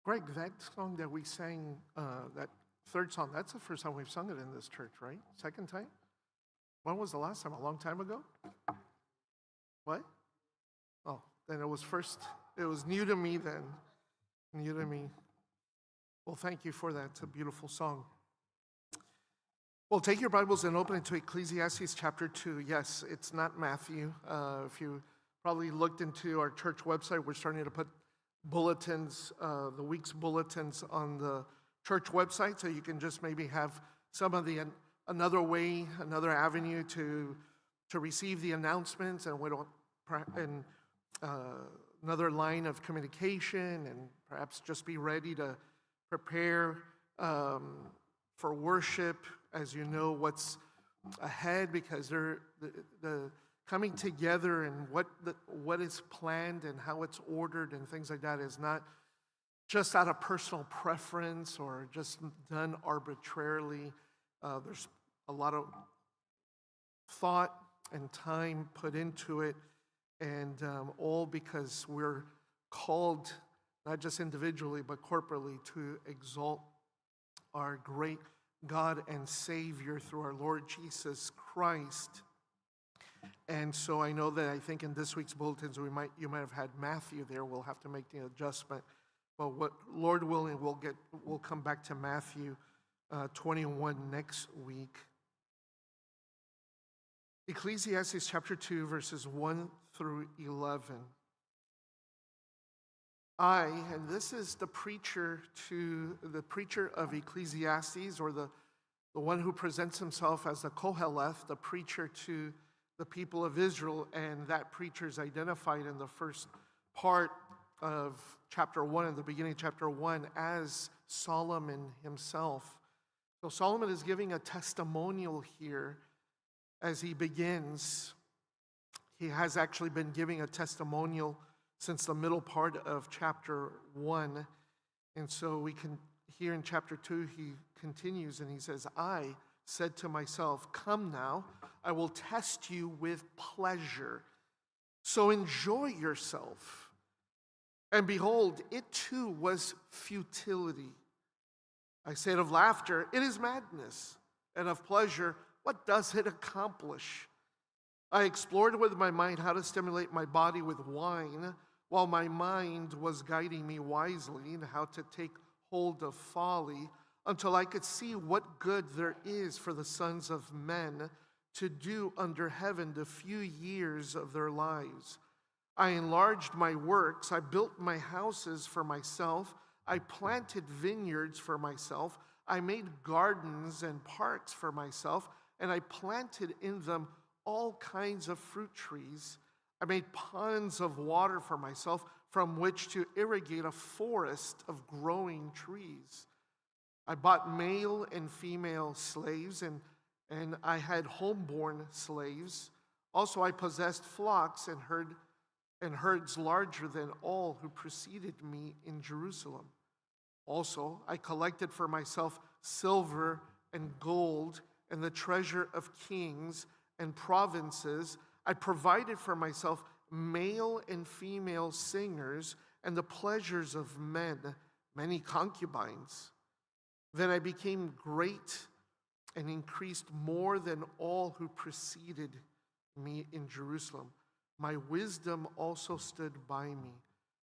Greg, that song that we sang, that third song, that's the first time we've sung it in this church, right? Second time? When was the last time? A long time ago? What? Oh, then it was first, it was new to me then. New to me. Well, thank you for that. It's a beautiful song. Well, take your Bibles and open it to Ecclesiastes chapter 2. Yes, it's not Matthew. If you probably looked into our church website, we're starting to put bulletins, the week's bulletins on the church website, so you can just maybe have some of the another way, another avenue to receive the announcements, and another line of communication, and perhaps just be ready to prepare for worship as you know what's ahead, because the coming together and what is planned and how it's ordered and things like that is not just out of personal preference or just done arbitrarily. There's a lot of thought and time put into it, and all because we're called, not just individually, but corporately, to exalt our great God and Savior through our Lord Jesus Christ. And so I know that I think in this week's bulletins you might have had Matthew there. We'll have to make the adjustment. But what Lord willing, we'll come back to Matthew 21 next week. Ecclesiastes chapter 2, verses 1 through 11. And this is the preacher of Ecclesiastes, or the one who presents himself as the Koheleth, the preacher to the people of Israel, and that preacher is identified in the first part of chapter 1, in the beginning of chapter 1, as Solomon himself. So Solomon is giving a testimonial here as he begins. He has actually been giving a testimonial since the middle part of chapter 1. And so we can here in chapter 2, he continues and he says, I said to myself, come now, I will test you with pleasure. So enjoy yourself. And behold, it too was futility. I said of laughter, it is madness. And of pleasure, what does it accomplish? I explored with my mind how to stimulate my body with wine, while my mind was guiding me wisely in how to take hold of folly, until I could see what good there is for the sons of men to do under heaven the few years of their lives. I enlarged my works, I built my houses for myself, I planted vineyards for myself, I made gardens and parks for myself, and I planted in them all kinds of fruit trees. I made ponds of water for myself from which to irrigate a forest of growing trees. I bought male and female slaves, and I had homeborn slaves. Also, I possessed flocks and herds larger than all who preceded me in Jerusalem. Also, I collected for myself silver and gold and the treasure of kings and provinces. I provided for myself male and female singers and the pleasures of men, many concubines. Then I became great and increased more than all who preceded me in Jerusalem. My wisdom also stood by me,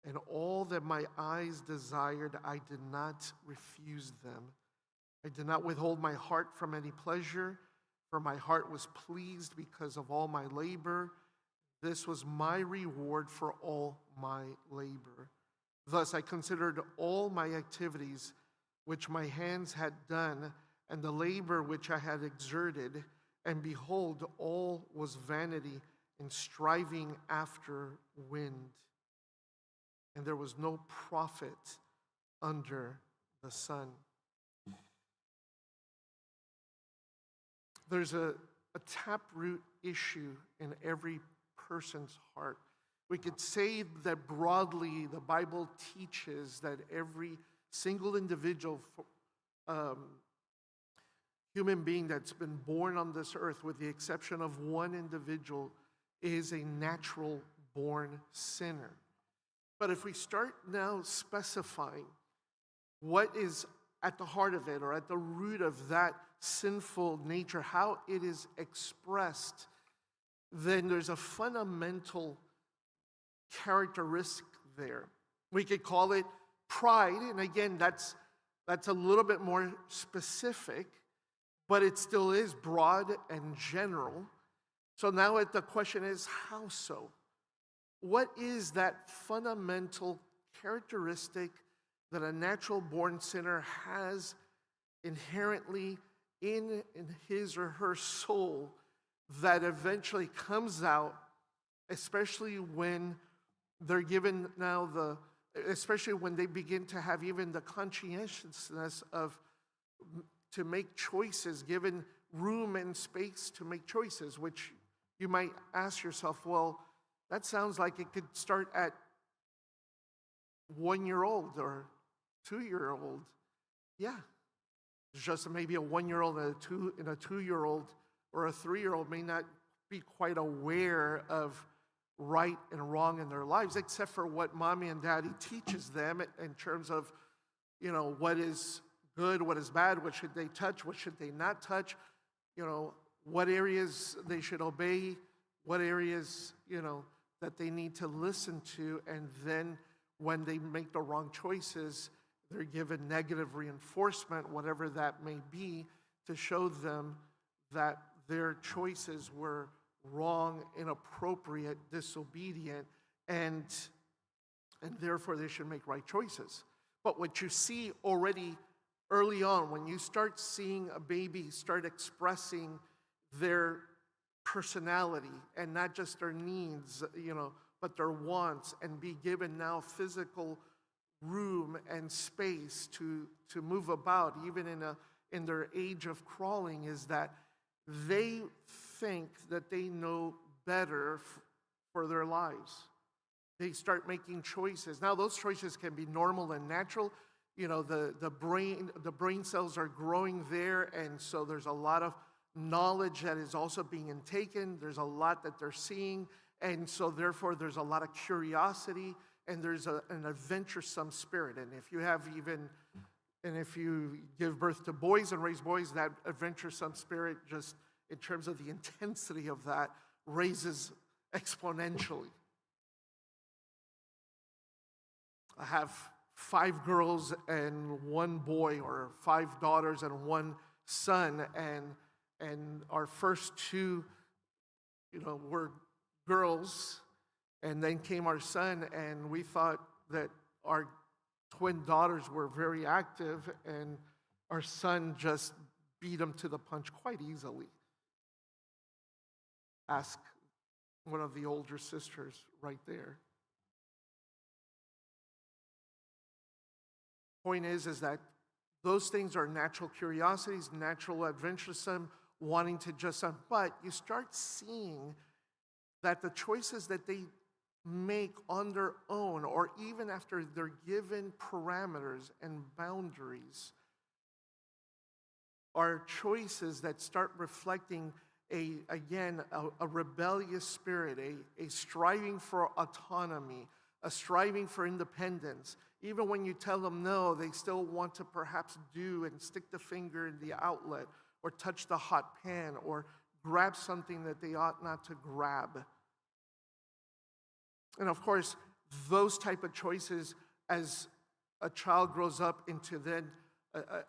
and all that my eyes desired, I did not refuse them. I did not withhold my heart from any pleasure, for my heart was pleased because of all my labor. This was my reward for all my labor. Thus I considered all my activities which my hands had done, and the labor which I had exerted, and behold, all was vanity and striving after wind. And there was no profit under the sun. There's a taproot issue in every person's heart. We could say that broadly the Bible teaches that every single individual human being that's been born on this earth, with the exception of one individual, is a natural born sinner. But if we start now specifying what is at the heart of it or at the root of that sinful nature, how it is expressed, then there's a fundamental characteristic there. We could call it pride, and again, that's a little bit more specific, but it still is broad and general. So now the question is, how so? What is that fundamental characteristic that a natural-born sinner has inherently in his or her soul that eventually comes out, especially when they're given now especially when they begin to have even the conscientiousness of to make choices, given room and space to make choices, which you might ask yourself, well, that sounds like it could start at 1-year-old or 2-year-old. Yeah, it's just maybe a 1-year-old and a 2-year-old or a 3-year-old may not be quite aware of right and wrong in their lives, except for what mommy and daddy teaches them in terms of, what is good, what is bad, what should they touch, what should they not touch, what areas they should obey, what areas, that they need to listen to, and then when they make the wrong choices, they're given negative reinforcement, whatever that may be, to show them that their choices were wrong, inappropriate, disobedient, and therefore they should make right choices. But what you see already early on, when you start seeing a baby start expressing their personality and not just their needs, but their wants, and be given now physical room and space to move about, even in their age of crawling, is that they think that they know better for their lives. They start making choices. Now, those choices can be normal and natural. The brain cells are growing there, and so there's a lot of knowledge that is also being intaken. There's a lot that they're seeing, and so therefore there's a lot of curiosity, and there's an adventuresome spirit. And if you give birth to boys and raise boys, that adventuresome spirit, just in terms of the intensity of that, raises exponentially. I have 5 girls and 1 boy, or 5 daughters and 1 son, and our first 2, were girls, and then came our son, and we thought that our twin daughters were very active, and our son just beat them to the punch quite easily. Ask one of the older sisters right there. Point is that those things are natural curiosities, natural adventuresome, wanting to but you start seeing that the choices that they make on their own, or even after they're given parameters and boundaries, are choices that start reflecting a rebellious spirit, a striving for autonomy, a striving for independence. Even when you tell them no, they still want to perhaps do and stick the finger in the outlet, or touch the hot pan, or grab something that they ought not to grab. And of course, those type of choices, as a child grows up into then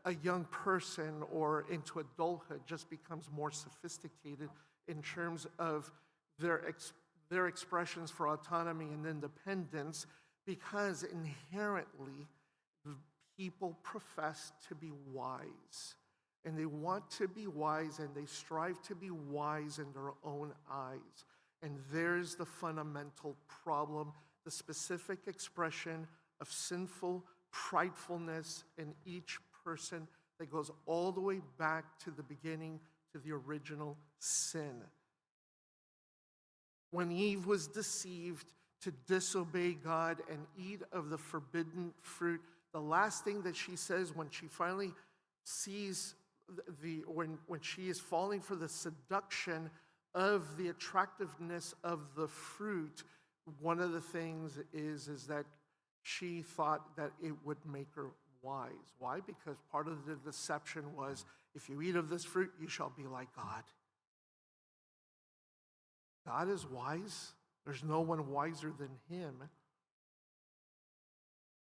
a young person or into adulthood, just becomes more sophisticated in terms of their expressions for autonomy and independence, because inherently people profess to be wise. And they want to be wise, and they strive to be wise in their own eyes. And there's the fundamental problem, the specific expression of sinful pridefulness in each person that goes all the way back to the beginning, to the original sin. When Eve was deceived to disobey God and eat of the forbidden fruit, the last thing that she says when she finally sees when she is falling for the seduction of the attractiveness of the fruit, one of the things is that she thought that it would make her wise. Why? Because part of the deception was, if you eat of this fruit, you shall be like God. God is wise. There's no one wiser than him.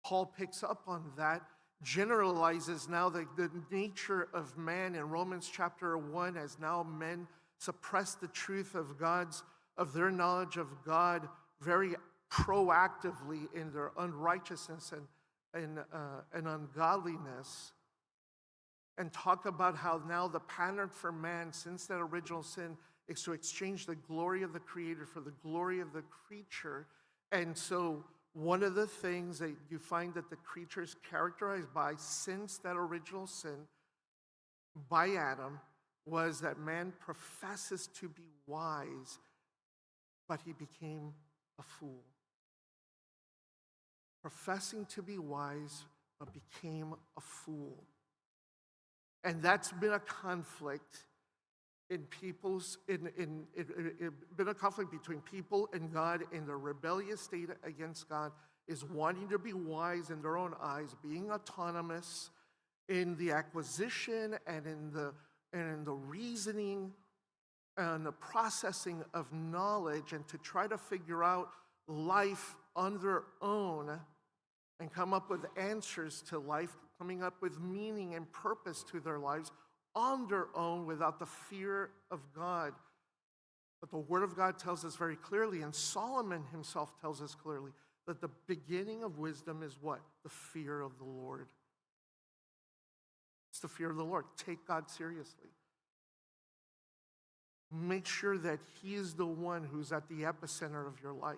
Paul picks up on that, generalizes now the nature of man in Romans chapter 1, as now men suppress the truth of their knowledge of God very proactively in their unrighteousness and ungodliness, and talk about how now the pattern for man since that original sin is to exchange the glory of the Creator for the glory of the creature. And so one of the things that you find that the creature is characterized by since that original sin by Adam was that man professes to be wise, but he became a fool. Professing to be wise, but became a fool. And that's been a conflict in people's, it been a conflict between people and God in the rebellious state against God, is wanting to be wise in their own eyes, being autonomous in the acquisition and in the reasoning and the processing of knowledge, and to try to figure out life on their own and come up with answers to life, coming up with meaning and purpose to their lives on their own without the fear of God. But the Word of God tells us very clearly, and Solomon himself tells us clearly, that the beginning of wisdom is what? The fear of the Lord. It's the fear of the Lord. Take God seriously. Make sure that He is the one who's at the epicenter of your life,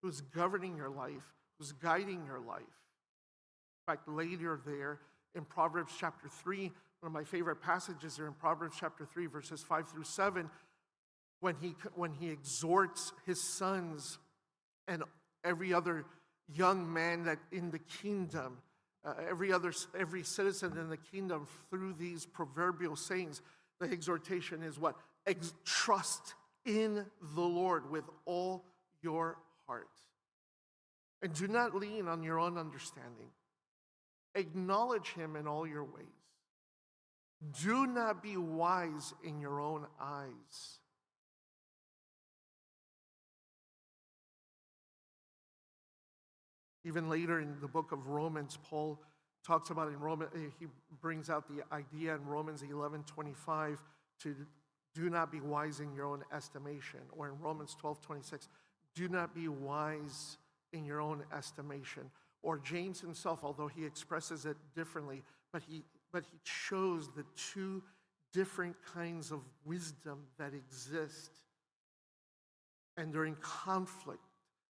who's governing your life, who's guiding your life. In fact, later there in Proverbs chapter 3, one of my favorite passages are in Proverbs chapter 3, verses 5 through 7, when he exhorts his sons and every other young man that in the kingdom, every citizen in the kingdom, through these proverbial sayings. The exhortation is what? Trust in the Lord with all your heart. And do not lean on your own understanding. Acknowledge him in all your ways. Do not be wise in your own eyes. Even later in the book of Romans, Paul talks about he brings out the idea in Romans 11:25 to do not be wise in your own estimation, or in Romans 12:26, do not be wise in your own estimation. Or James himself, although he expresses it differently, but he shows the two different kinds of wisdom that exist, and they're in conflict.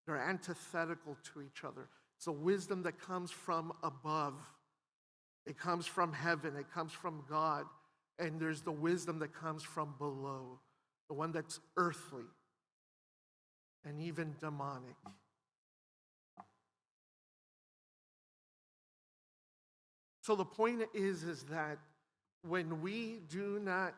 They're antithetical to each other. It's a wisdom that comes from above. It comes from heaven. It comes from God. And there's the wisdom that comes from below, the one that's earthly and even demonic. So the point is that when we do not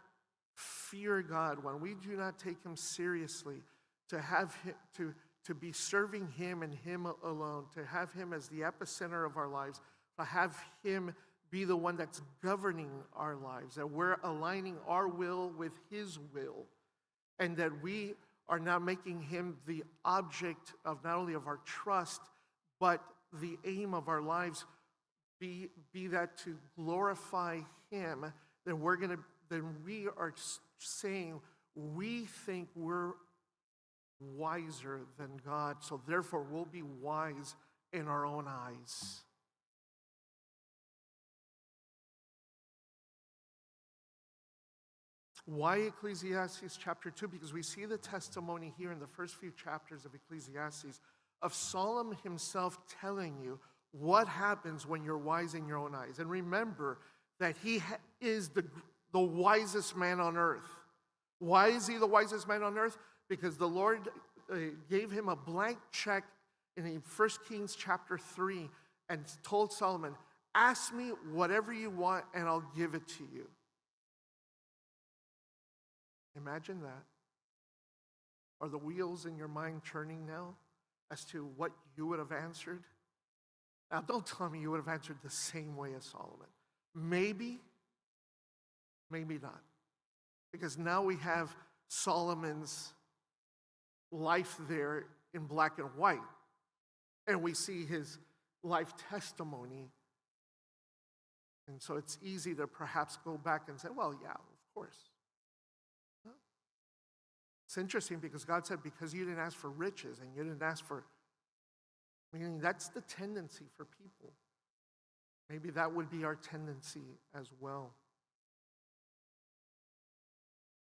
fear God, when we do not take him seriously, to have him, to be serving him and him alone, to have him as the epicenter of our lives, to have him be the one that's governing our lives, that we're aligning our will with his will, and that we are now making him the object of not only of our trust, but the aim of our lives, be that to glorify him, then we are saying we think we're wiser than God, so therefore we'll be wise in our own eyes. Why Ecclesiastes chapter 2? Because we see the testimony here in the first few chapters of Ecclesiastes of Solomon himself telling you what happens when you're wise in your own eyes. And remember that he is the wisest man on earth. Why is he the wisest man on earth? Because the Lord gave him a blank check in 1 Kings chapter 3 and told Solomon, ask me whatever you want and I'll give it to you. Imagine that. Are the wheels in your mind turning now as to what you would have answered? Now, don't tell me you would have answered the same way as Solomon. Maybe, maybe not. Because now we have Solomon's life there in black and white, and we see his life testimony. And so it's easy to perhaps go back and say, well, yeah, of course. No. It's interesting because God said, because you didn't ask for riches and you didn't ask for, meaning that's the tendency for people. Maybe that would be our tendency as well.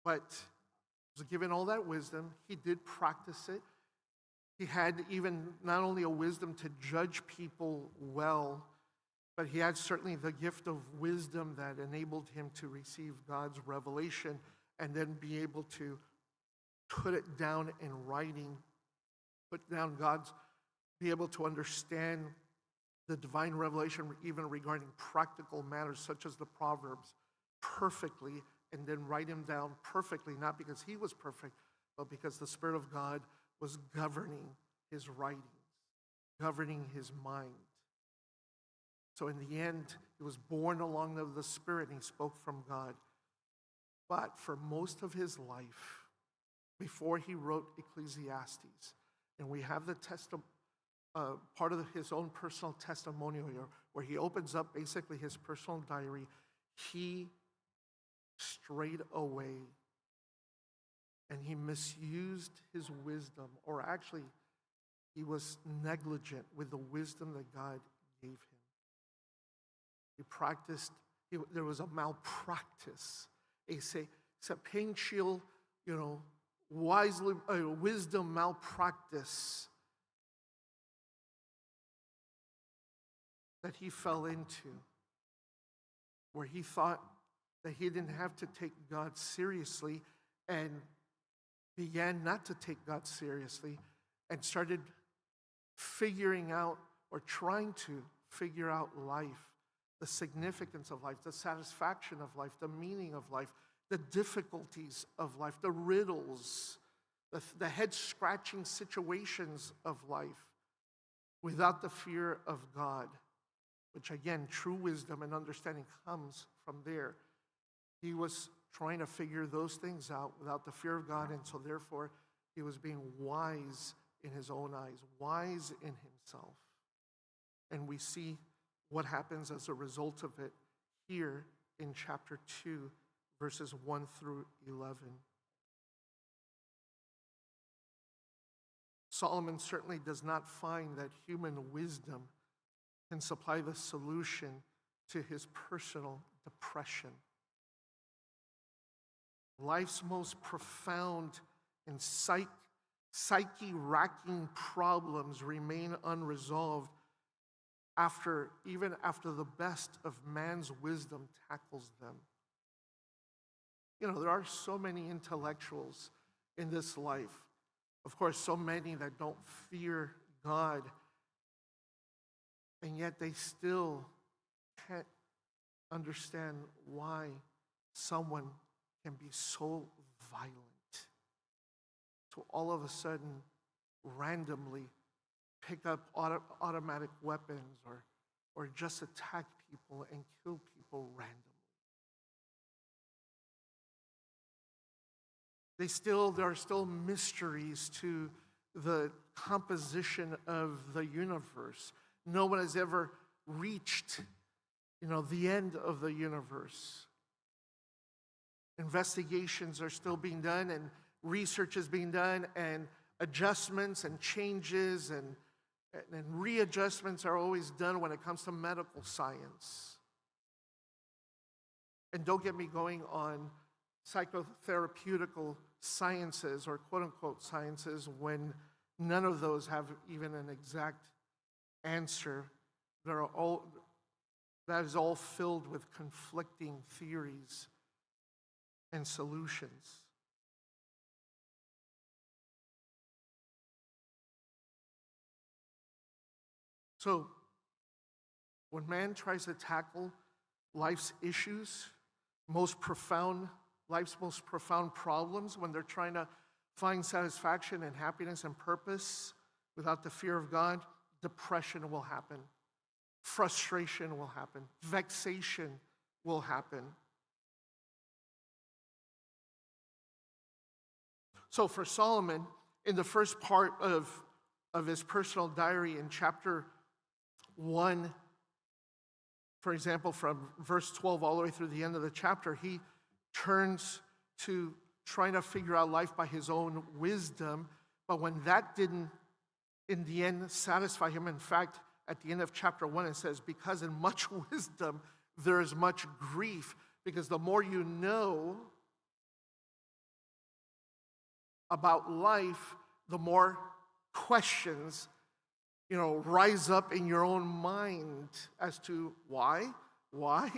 But he was given all that wisdom. He did practice it. He had even not only a wisdom to judge people well, but he had certainly the gift of wisdom that enabled him to receive God's revelation and then be able to put it down in writing, put down be able to understand the divine revelation even regarding practical matters such as the Proverbs perfectly, and then write him down perfectly, not because he was perfect, but because the Spirit of God was governing his writings, governing his mind. So in the end, he was born along of the Spirit and he spoke from God. But for most of his life, before he wrote Ecclesiastes, and we have the part of his own personal testimonial here, where he opens up basically his personal diary, he strayed away and he misused his wisdom, or actually, he was negligent with the wisdom that God gave him. He practiced, there was a malpractice, a sapential, wisdom malpractice that he fell into, where he thought that he didn't have to take God seriously and began not to take God seriously and started figuring out or trying to figure out life, the significance of life, the satisfaction of life, the meaning of life, the difficulties of life, the riddles, the head-scratching situations of life without the fear of God, which again, true wisdom and understanding comes from there. He was trying to figure those things out without the fear of God, and so therefore he was being wise in his own eyes, wise in himself. And we see what happens as a result of it here in chapter 2, verses 1 through 11. Solomon certainly does not find that human wisdom can supply the solution to his personal depression. Life's most profound and psyche-racking problems remain unresolved even after the best of man's wisdom tackles them. There are so many intellectuals in this life. Of course, so many that don't fear God, and yet they still can't understand why someone can be so violent to all of a sudden randomly pick up automatic weapons or just attack people and kill people randomly. There are still mysteries to the composition of the universe. No one has ever reached, the end of the universe. Investigations are still being done, and research is being done, and adjustments and changes and readjustments are always done when it comes to medical science. And don't get me going on psychotherapeutical sciences or quote-unquote sciences when none of those have even an exact answer. That is all filled with conflicting theories and solutions. So, when man tries to tackle life's issues, life's most profound problems, when they're trying to find satisfaction and happiness and purpose without the fear of God, depression will happen. frustration will happen, vexation will happen. So for Solomon, in the first part of his personal diary in chapter 1, for example, from verse 12 all the way through the end of the chapter, he turns to trying to figure out life by his own wisdom. But when that didn't, in the end, satisfy him, in fact, at the end of chapter 1, it says, because in much wisdom there is much grief, because the more you know about life, the more questions, rise up in your own mind as to why? Why?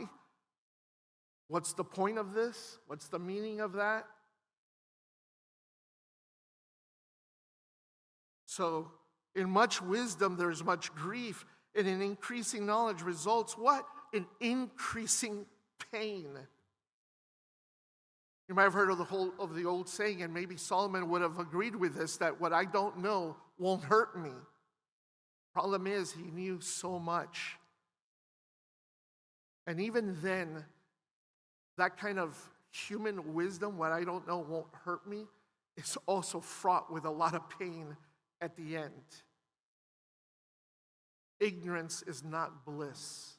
What's the point of this? What's the meaning of that? So, in much wisdom, there's much grief, and in increasing knowledge results what? In increasing pain. You might have heard of the old saying, and maybe Solomon would have agreed with this, that what I don't know won't hurt me. Problem is, he knew so much. And even then, that kind of human wisdom, what I don't know won't hurt me, is also fraught with a lot of pain at the end. Ignorance is not bliss,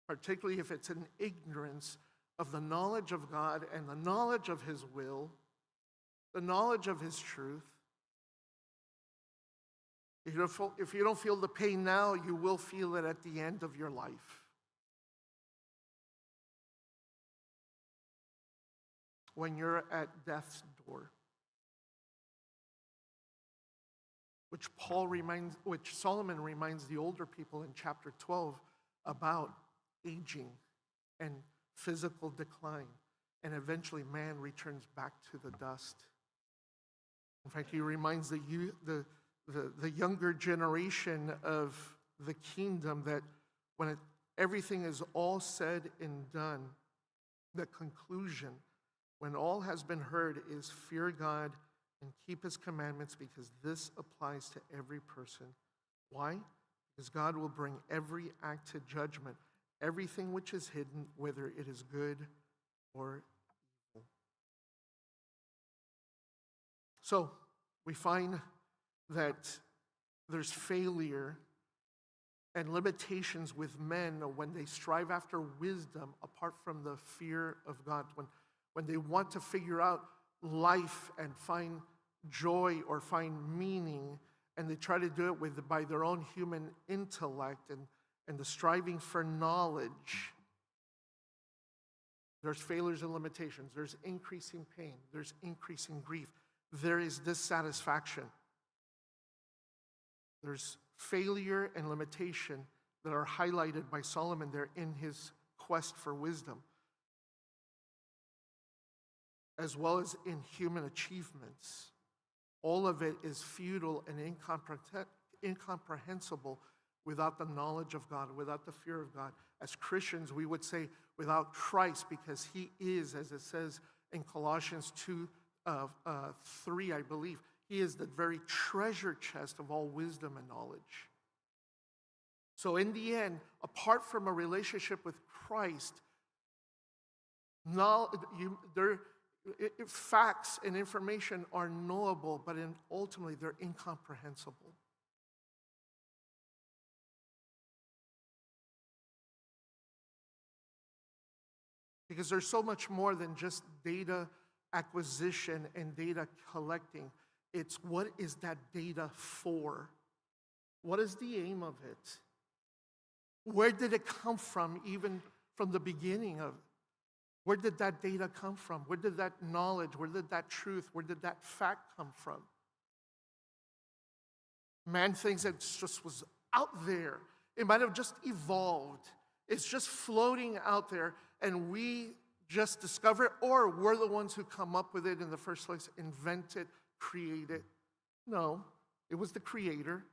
particularly if it's an ignorance of the knowledge of God and the knowledge of His will, the knowledge of His truth. If you don't feel the pain now, you will feel it at the end of your life. When you're at death's door. Which Solomon reminds the older people in chapter 12 about aging and physical decline, and eventually man returns back to the dust. In fact, he reminds the younger generation of the kingdom that when everything is all said and done, the conclusion, when all has been heard, is fear God and keep His commandments, because this applies to every person. Why? Because God will bring every act to judgment, everything which is hidden, whether it is good or evil. So, we find that there's failure and limitations with men when they strive after wisdom apart from the fear of God. When they want to figure out life and find joy or find meaning, and they try to do it by their own human intellect and the striving for knowledge, there's failures and limitations. There's increasing pain. There's increasing grief. There is dissatisfaction. There's failure and limitation that are highlighted by Solomon there in his quest for wisdom, as well as in human achievements. All of it is futile and incomprehensible without the knowledge of God, without the fear of God. As Christians, we would say without Christ, because He is, as it says in Colossians 2:3, I believe, He is the very treasure chest of all wisdom and knowledge. So in the end, apart from a relationship with Christ, facts and information are knowable, but ultimately they're incomprehensible. Because there's so much more than just data acquisition and data collecting. It's what is that data for? What is the aim of it? Where did it come from, even from the beginning of it? Where did that data come from? Where did that knowledge, where did that truth, where did that fact come from? Man thinks it just was out there. It might have just evolved. It's just floating out there, and we just discover it, or we're the ones who come up with it in the first place, invent it, create it. No, it was the Creator.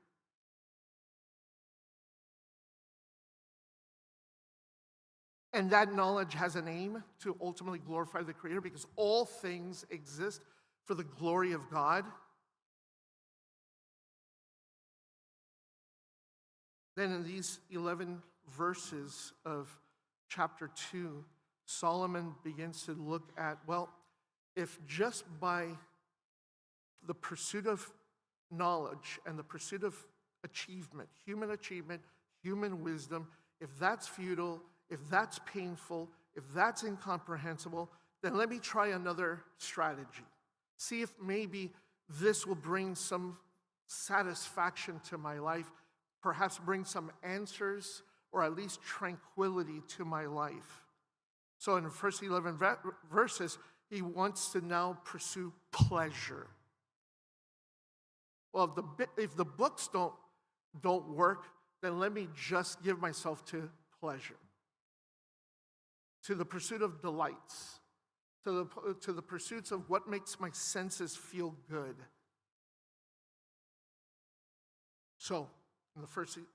And that knowledge has an aim to ultimately glorify the Creator, because all things exist for the glory of God. Then in these 11 verses of chapter 2, Solomon begins to look at, well, if just by the pursuit of knowledge and the pursuit of achievement, human wisdom, if that's futile, if that's painful, if that's incomprehensible, then let me try another strategy. See if maybe this will bring some satisfaction to my life, perhaps bring some answers or at least tranquility to my life. So in the first 11 verses, he wants to now pursue pleasure. Well, if the books don't work, then let me just give myself to pleasure, to the pursuit of delights, to the pursuits of what makes my senses feel good. So,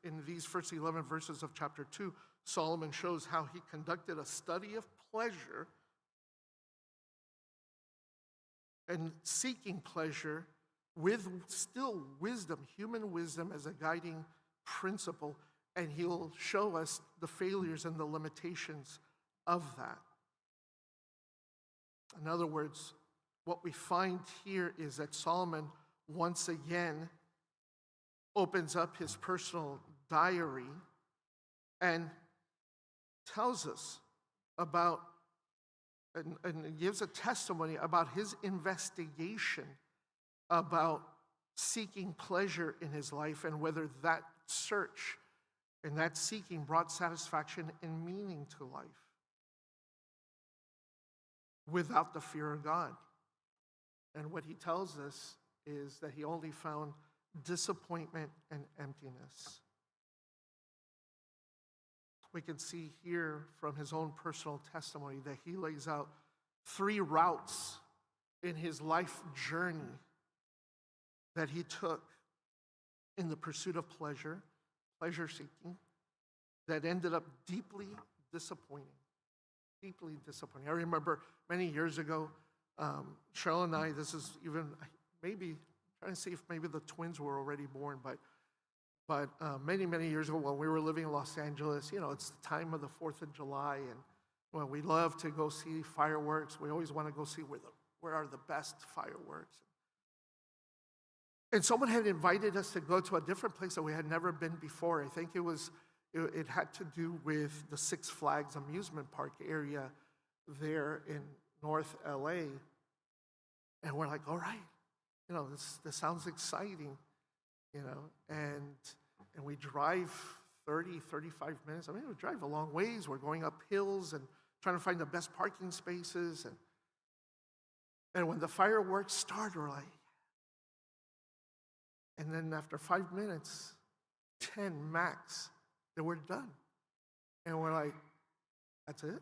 in these first 11 verses of chapter 2, Solomon shows how he conducted a study of pleasure and seeking pleasure with still wisdom, human wisdom as a guiding principle, and he'll show us the failures and the limitations of that. In other words, what we find here is that Solomon once again opens up his personal diary and tells us about and gives a testimony about his investigation about seeking pleasure in his life and whether that search and that seeking brought satisfaction and meaning to life without the fear of God. And what he tells us is that he only found disappointment and emptiness. We can see here from his own personal testimony that he lays out 3 routes in his life journey that he took in the pursuit of pleasure seeking, that ended up deeply disappointing. I remember many years ago, Cheryl and I, this is even maybe, trying to see if maybe the twins were already born, but many, many years ago when we were living in Los Angeles, it's the time of the 4th of July, and well, we love to go see fireworks. We always want to go see where are the best fireworks. And someone had invited us to go to a different place that we had never been before. I think it had to do with the Six Flags amusement park area there in North LA. And we're like, all right, this sounds exciting, and we drive 30, 35 minutes. I mean, we drive a long ways. We're going up hills and trying to find the best parking spaces. And when the fireworks start, we're like, and then after 5 minutes, 10 max, then we're done. And we're like, that's it?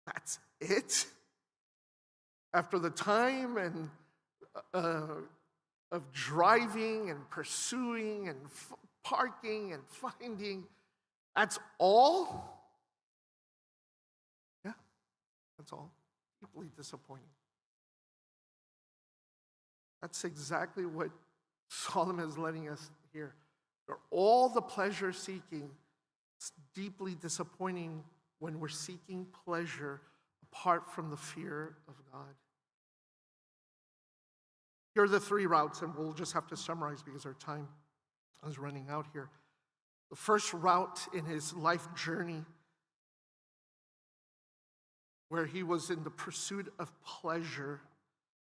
That's it? After the time and of driving and pursuing and parking and finding, that's all? Yeah, that's all. Deeply disappointing. That's exactly what Solomon is letting us hear. For all the pleasure seeking, it's deeply disappointing when we're seeking pleasure apart from the fear of God. Here are the 3 routes, and we'll just have to summarize because our time is running out here. The first route in his life journey, where he was in the pursuit of pleasure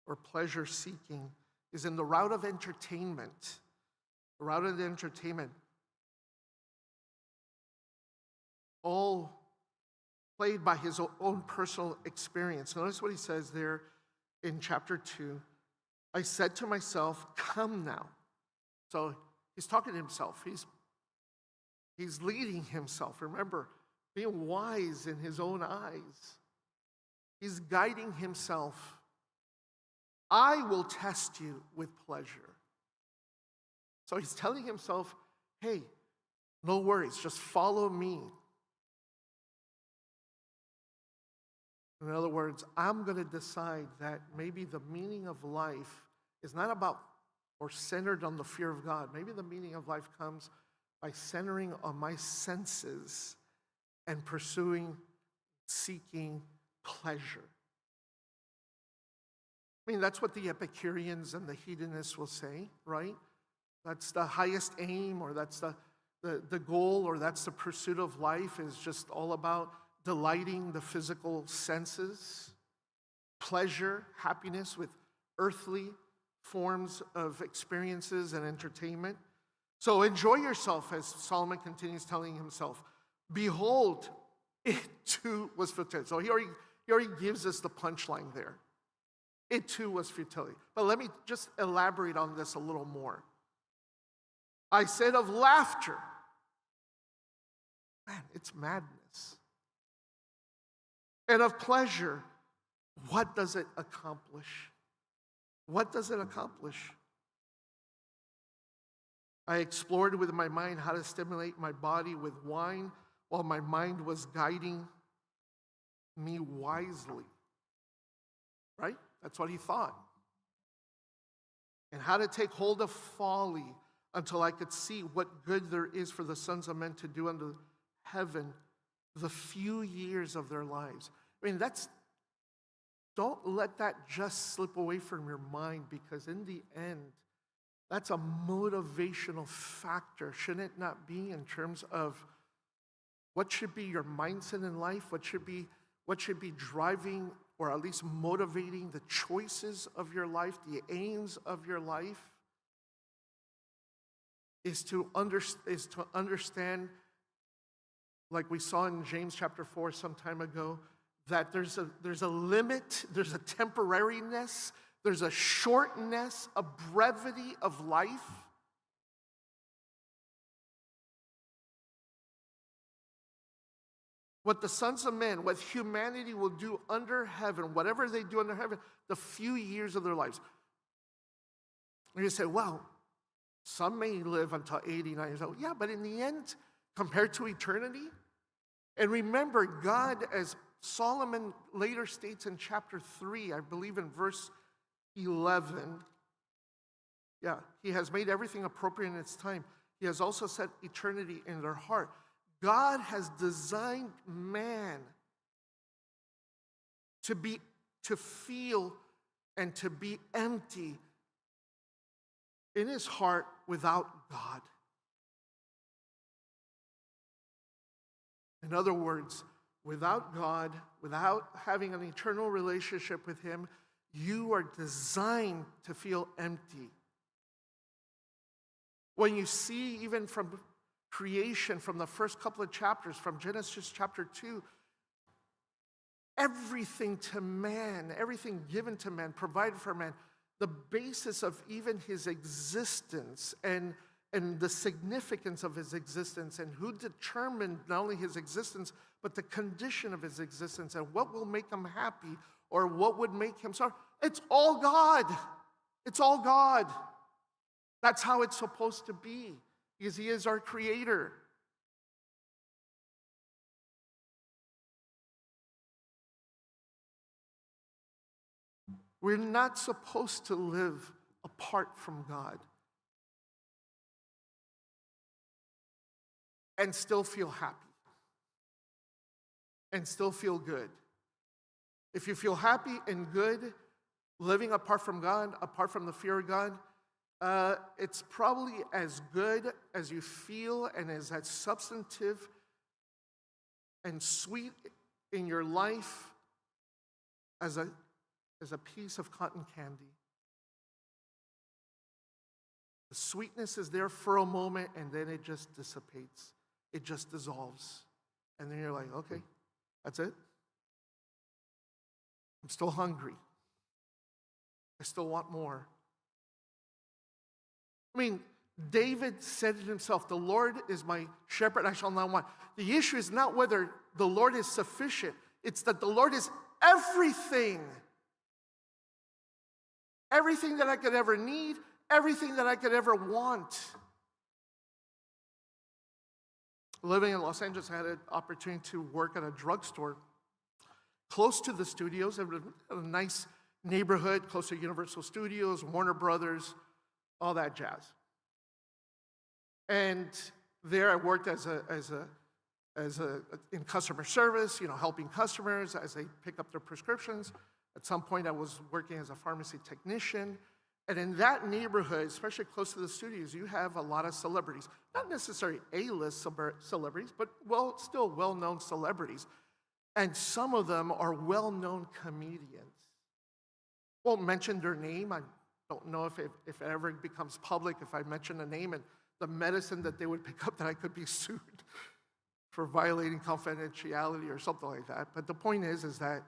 or pleasure seeking, is in the route of entertainment. The route of entertainment. All played by his own personal experience. Notice what he says there in chapter 2. I said to myself, come now. So he's talking to himself. He's leading himself. Remember, being wise in his own eyes. He's guiding himself. I will test you with pleasure. So he's telling himself, hey, no worries, just follow me. In other words, I'm going to decide that maybe the meaning of life is not about or centered on the fear of God. Maybe the meaning of life comes by centering on my senses and seeking pleasure. I mean, that's what the Epicureans and the hedonists will say, right? That's the highest aim, or that's the goal, or that's the pursuit of life, is just all about delighting the physical senses, pleasure, happiness with earthly forms of experiences and entertainment. So enjoy yourself, as Solomon continues telling himself. Behold, it too was futility. So he already gives us the punchline there. It too was futility. But let me just elaborate on this a little more. I said of laughter, man, it's madness. And of pleasure, what does it accomplish? What does it accomplish? I explored with my mind how to stimulate my body with wine while my mind was guiding me wisely. Right? That's what he thought. And how to take hold of folly until I could see what good there is for the sons of men to do under heaven the few years of their lives. I mean, don't let that just slip away from your mind, because in the end, that's a motivational factor, shouldn't it not be, in terms of what should be your mindset in life, what should be driving or at least motivating the choices of your life, the aims of your life, is to understand, like we saw in James chapter 4 some time ago, that there's a limit, there's a temporariness, there's a shortness, a brevity of life. What the sons of men, what humanity will do under heaven, whatever they do under heaven, the few years of their lives. And you say, well, some may live until 89 years old. Yeah, but in the end, compared to eternity, and remember, God, as Solomon later states in chapter 3, I believe in verse 11, he has made everything appropriate in its time. He has also set eternity in their heart. God has designed man to feel and to be empty in his heart without God. In other words, without God, without having an eternal relationship with him, you are designed to feel empty. When you see, even from creation, from the first couple of chapters, from Genesis chapter 2, everything to man, everything given to man, provided for man, the basis of even his existence and the significance of his existence, and who determined not only his existence, but the condition of his existence, and what will make him happy or what would make him sorry. It's all God. It's all God. That's how it's supposed to be, because he is our creator. We're not supposed to live apart from God and still feel happy and still feel good. If you feel happy and good living apart from God, apart from the fear of God, it's probably as good as you feel and as that substantive and sweet in your life as a piece of cotton candy. The sweetness is there for a moment, and then it just dissipates. It just dissolves. And then you're like, okay, that's it. I'm still hungry. I still want more. I mean, David said it himself, the Lord is my shepherd, I shall not want. The issue is not whether the Lord is sufficient. It's that the Lord is everything. Everything that I could ever need, everything that I could ever want. Living in Los Angeles, I had an opportunity to work at a drugstore close to the studios, a nice neighborhood, close to Universal Studios, Warner Brothers, all that jazz. And there I worked in customer service, helping customers as they pick up their prescriptions. At some point, I was working as a pharmacy technician. And in that neighborhood, especially close to the studios, you have a lot of celebrities. Not necessarily A-list celebrities, but still well-known celebrities. And some of them are well-known comedians. Won't mention their name. I don't know if it ever becomes public, if I mention a name and the medicine that they would pick up, that I could be sued for violating confidentiality or something like that. But the point is that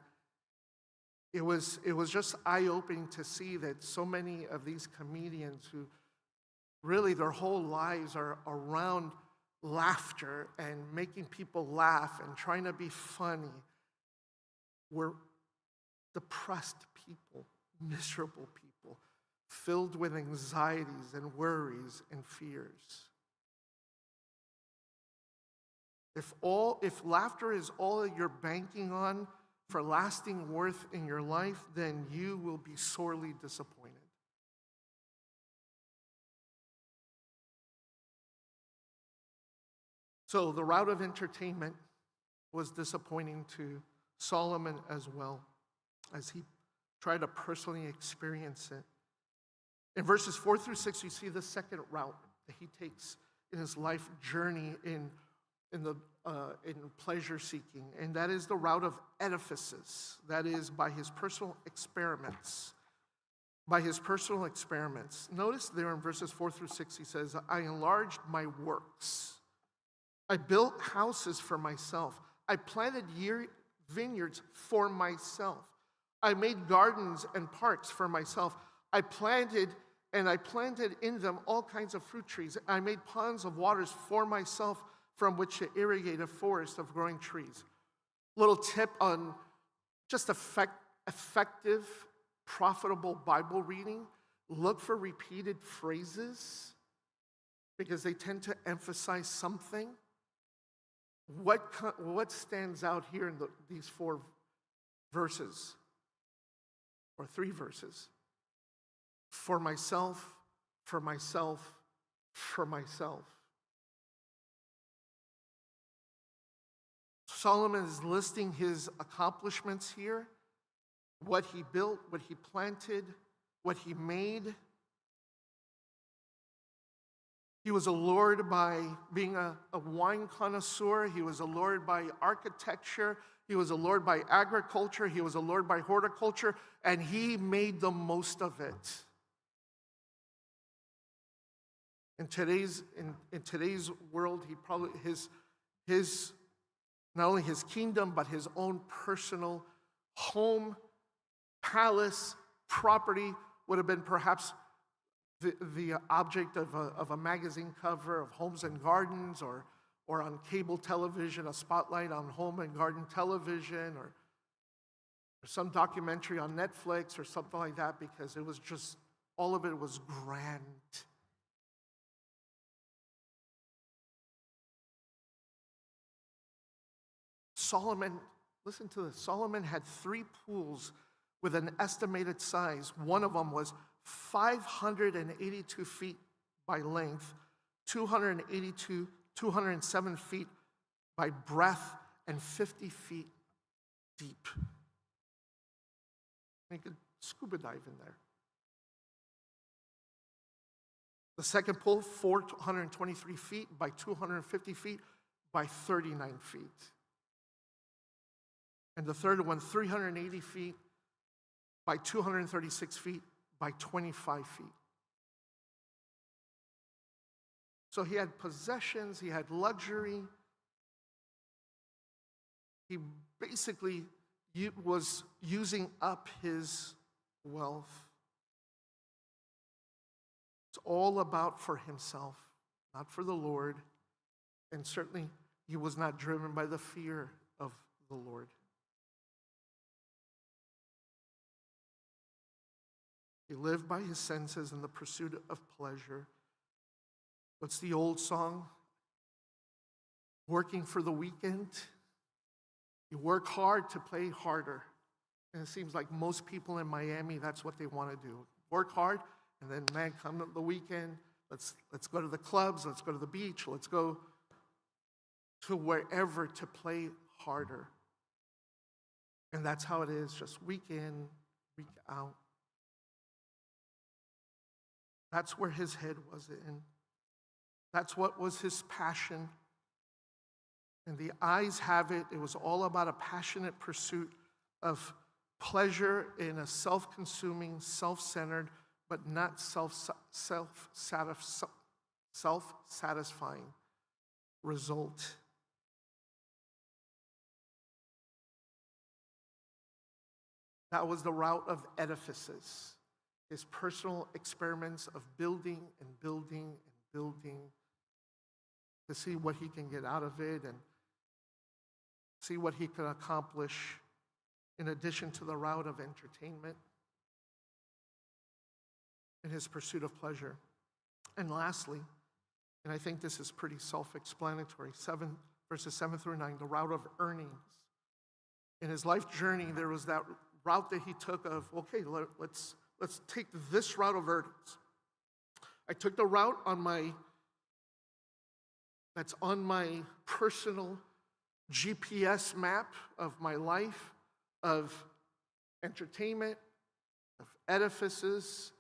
it was just eye-opening to see that so many of these comedians who really their whole lives are around laughter and making people laugh and trying to be funny were depressed people, miserable people, filled with anxieties and worries and fears. If laughter is all that you're banking on for lasting worth in your life, then you will be sorely disappointed. So the route of entertainment was disappointing to Solomon as well, as he tried to personally experience it. In verses 4 through 6, you see the second route that he takes in his life journey in pleasure seeking, and that is the route of edifices. That is by his personal experiments. By his personal experiments. Notice there in verses 4 through 6, he says, I enlarged my works. I built houses for myself. I planted vineyards for myself. I made gardens and parks for myself. I planted in them all kinds of fruit trees. I made ponds of waters for myself from which to irrigate a forest of growing trees. Little tip on just effective, profitable Bible reading. Look for repeated phrases because they tend to emphasize something. What stands out here in these 4 verses, or 3 verses? For myself, for myself, for myself. Solomon is listing his accomplishments here, what he built, what he planted, what he made. He was allured by being a wine connoisseur. He was allured by architecture. He was allured by agriculture. He was allured by horticulture, and he made the most of it. In today's world, he probably his not only his kingdom, but his own personal home, palace, property would have been perhaps the object of a magazine cover of Homes and Gardens, or on cable television, a spotlight on home and garden television, or some documentary on Netflix or something like that, because it was just, all of it was grand. Solomon, listen to this, Solomon had 3 pools with an estimated size. One of them was 582 feet by length, 207 feet by breadth, and 50 feet deep. You could scuba dive in there. The second pool, 423 feet by 250 feet by 39 feet. And the third one, 380 feet by 236 feet by 25 feet. So he had possessions, he had luxury. He basically was using up his wealth. It's all about for himself, not for the Lord. And certainly he was not driven by the fear of the Lord. He lived by his senses in the pursuit of pleasure. What's the old song? Working for the weekend. You work hard to play harder. And it seems like most people in Miami, that's what they want to do. Work hard, and then, man, come the weekend, Let's go to the clubs, let's go to the beach, let's go to wherever to play harder. And that's how it is, just week in, week out. That's where his head was in. That's what was his passion. And the eyes have it, it was all about a passionate pursuit of pleasure in a self-consuming, self-centered, but not self-satisfying result. That was the route of edifices, his personal experiments of building and building and building to see what he can get out of it and see what he can accomplish in addition to the route of entertainment in his pursuit of pleasure. And lastly, and I think this is pretty self-explanatory, verses 7 through 9, the route of earnings. In his life journey, there was that route that he took of, okay, let's take this route of earnings. I took the route that's on my personal GPS map of my life, of entertainment, of edifices.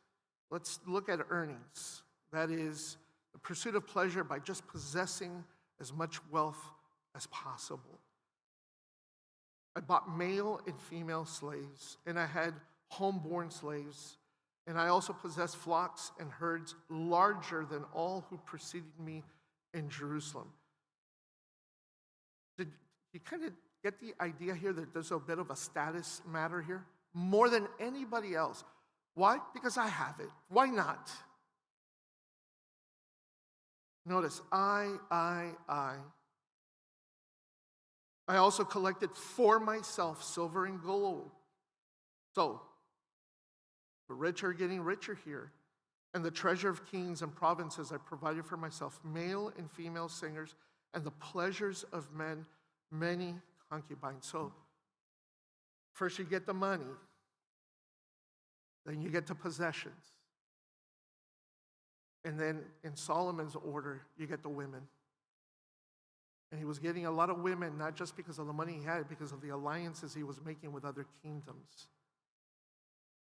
Let's look at earnings. That is the pursuit of pleasure by just possessing as much wealth as possible. I bought male and female slaves, and I had homeborn slaves, and I also possessed flocks and herds larger than all who preceded me in Jerusalem. Did you kind of get the idea here that there's a bit of a status matter here? More than anybody else. Why? Because I have it. Why not? Notice, I also collected for myself silver and gold. So, the rich are getting richer here. And the treasure of kings and provinces I provided for myself, male and female singers, and the pleasures of men, many concubines. So, first you get the money, then you get the possessions. And then in Solomon's order, you get the women. And he was getting a lot of women, not just because of the money he had, because of the alliances he was making with other kingdoms.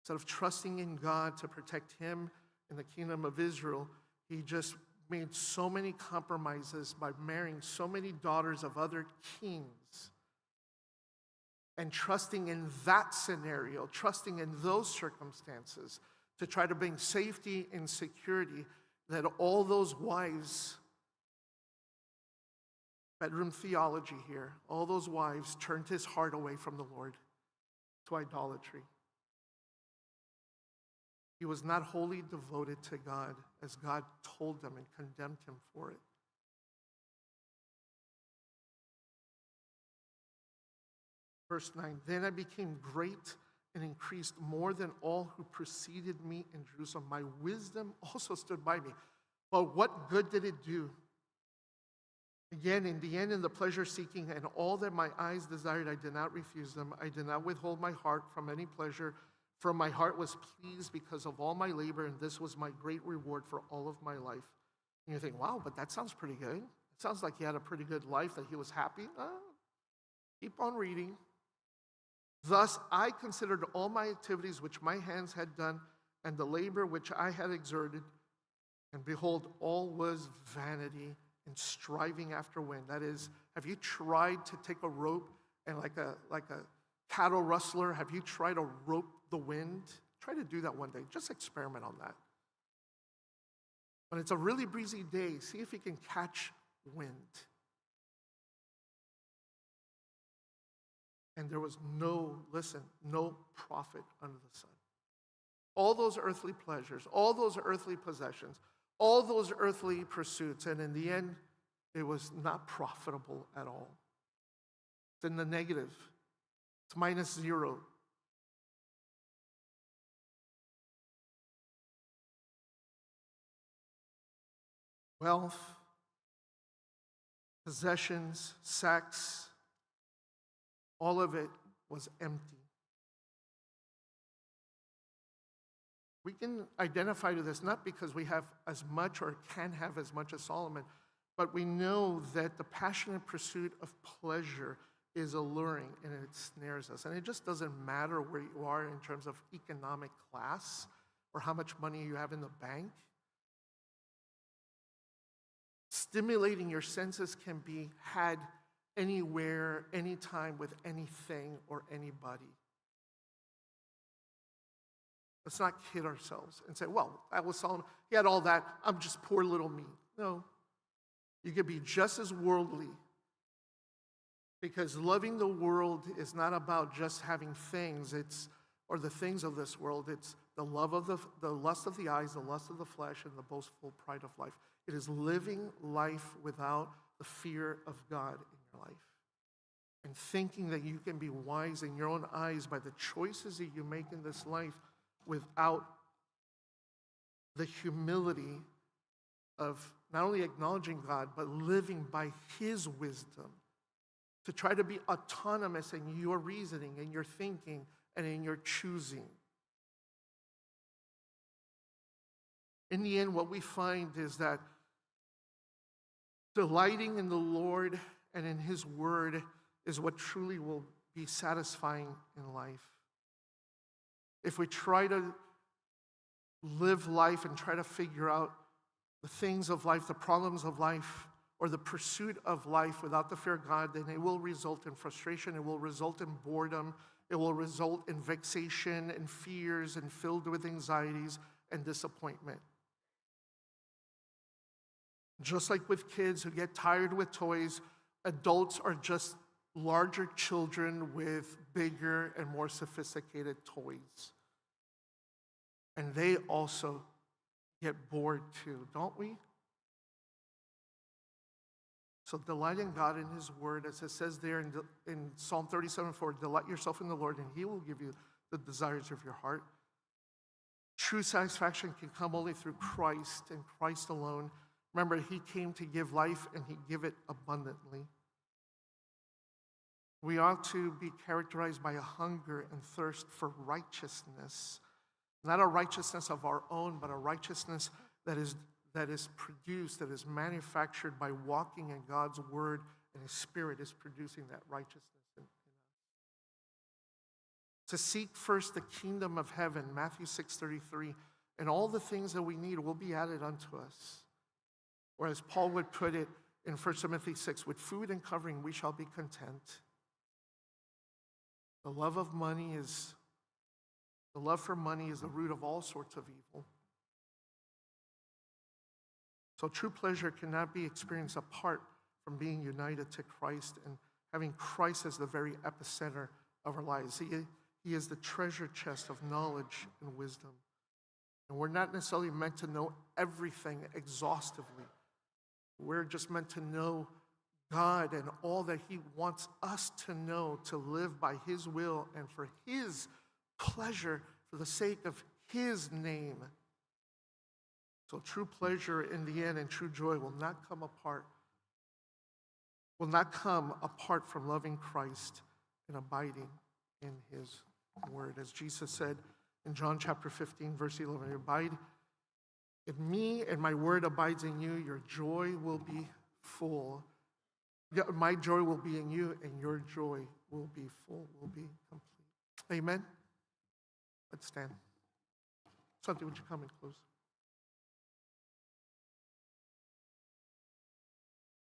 Instead of trusting in God to protect him and the kingdom of Israel, he just made so many compromises by marrying so many daughters of other kings. And trusting in that scenario, trusting in those circumstances to try to bring safety and security, that all those wives, bedroom theology here, all those wives turned his heart away from the Lord to idolatry. He was not wholly devoted to God as God told them and condemned him for it. Verse 9, then I became great and increased more than all who preceded me in Jerusalem. My wisdom also stood by me. But what good did it do? Again, in the end, in the pleasure-seeking and all that my eyes desired, I did not refuse them. I did not withhold my heart from any pleasure, for my heart was pleased because of all my labor, and this was my great reward for all of my life. And you think, wow, but that sounds pretty good. It sounds like he had a pretty good life, that he was happy. Keep on reading. Thus I considered all my activities which my hands had done, and the labor which I had exerted, and behold, all was vanity and striving after wind. That is, have you tried to take a rope and like a cattle rustler, have you tried to rope the wind? Try to do that one day. Just experiment on that. When it's a really breezy day, see if you can catch wind. And there was no profit under the sun. All those earthly pleasures, all those earthly possessions, all those earthly pursuits, and in the end, it was not profitable at all. It's in the negative. It's -0. Wealth, possessions, sex, all of it was empty. We can identify to this not because we have as much or can have as much as Solomon, but we know that the passionate pursuit of pleasure is alluring and it snares us. And it just doesn't matter where you are in terms of economic class or how much money you have in the bank. Stimulating your senses can be had anywhere, anytime, with anything or anybody. Let's not kid ourselves and say, well, that was Solomon. He had all that. I'm just poor little me. No. You could be just as worldly, because loving the world is not about just having things, or the things of this world. It's the love of the lust of the eyes, the lust of the flesh, and the boastful pride of life. It is living life without the fear of God in your life, and thinking that you can be wise in your own eyes by the choices that you make in this life without the humility of not only acknowledging God, but living by His wisdom, to try to be autonomous in your reasoning, in your thinking, and in your choosing. In the end, what we find is that delighting in the Lord and in His Word is what truly will be satisfying in life. If we try to live life and try to figure out the things of life, the problems of life, or the pursuit of life without the fear of God, then it will result in frustration, it will result in boredom, it will result in vexation and fears and filled with anxieties and disappointment. Just like with kids who get tired with toys, adults are just larger children with bigger and more sophisticated toys. And they also get bored too, don't we? So delight in God and His Word, as it says there in Psalm 37:4, delight yourself in the Lord and He will give you the desires of your heart. True satisfaction can come only through Christ and Christ alone. Remember, He came to give life and He gave it abundantly. We ought to be characterized by a hunger and thirst for righteousness. Not a righteousness of our own, but a righteousness that is produced, that is manufactured by walking in God's Word, and His Spirit is producing that righteousness in us. To seek first the kingdom of heaven, Matthew 6:33, and all the things that we need will be added unto us. Or as Paul would put it in 1 Timothy 6, with food and covering we shall be content. The love for money is the root of all sorts of evil. So true pleasure cannot be experienced apart from being united to Christ and having Christ as the very epicenter of our lives. He is the treasure chest of knowledge and wisdom. And we're not necessarily meant to know everything exhaustively. We're just meant to know God and all that He wants us to know, to live by His will and for His pleasure, for the sake of His name. So true pleasure in the end and true joy will not come apart from loving Christ and abiding in His Word. As Jesus said in John chapter 15, verse 11, abide in me and my word abides in you, your joy will be full. My joy will be in you and your joy will be full, will be complete. Amen? Let's stand. Santi, would you come and close?